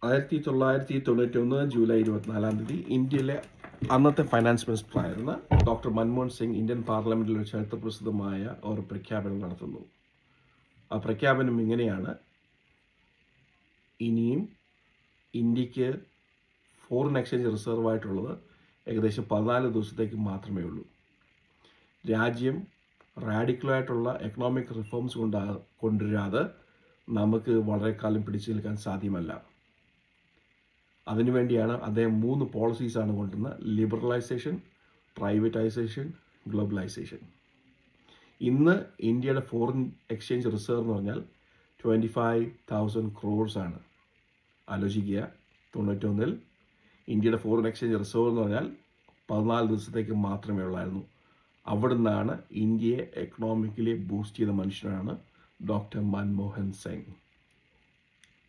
1991 July 24 ഇന്ത്യയിലെ അന്നത്തെ finance മിനിസ്റ്ററായിരുന്ന ഡോക്ടർ മൻമോഹൻ സിംഗ് ഇന്ത്യൻ പാർലമെൻറ്റിൽ ഒരു ചരിത്രപ്രസിദ്ധമായ ഒരു പ്രഖ്യാപനം നടത്തുന്നു. ആ പ്രഖ്യാപനം ഇങ്ങനെയാണ്: ഇനിയും ഇന്ത്യക്ക് ഫോറിൻ എക്സ്ചേഞ്ച് റിസർവായിട്ടുള്ളത് ഏകദേശം 14 ദിവസത്തേക്ക് മാത്രമേ ഉള്ളൂ. രാജ്യം റാഡിക്കലായിട്ടുള്ള എക്കണോമിക് റിഫോംസ് കൊണ്ടുവരാതെ നമുക്ക് വളരെ കാലം പിടിച്ചു നിൽക്കാൻ സാധ്യമല്ല. അതിനുവേണ്ടിയാണ് അദ്ദേഹം 3 പോളിസീസാണ് കൊണ്ടുവന്നത്: ലിബറലൈസേഷൻ, പ്രൈവറ്റൈസേഷൻ, ഗ്ലോബലൈസേഷൻ. ഇന്ന് ഇന്ത്യയുടെ ഫോറിൻ എക്സ്ചേഞ്ച് റിസർവ് എന്ന് പറഞ്ഞാൽ 25,000 crores ആണ്. ആലോചിക്കുക, 91 ഇന്ത്യയുടെ ഫോറിൻ എക്സ്ചേഞ്ച് റിസർവ് എന്ന് പറഞ്ഞാൽ 14 ദിവസത്തേക്ക് മാത്രമേ ഉള്ളായിരുന്നു. അവിടെ നിന്നാണ് ഇന്ത്യയെ എക്കണോമിക്കലി ബൂസ്റ്റ് ചെയ്ത മനുഷ്യനാണ് ഡോക്ടർ മൻമോഹൻ സിംഗ്.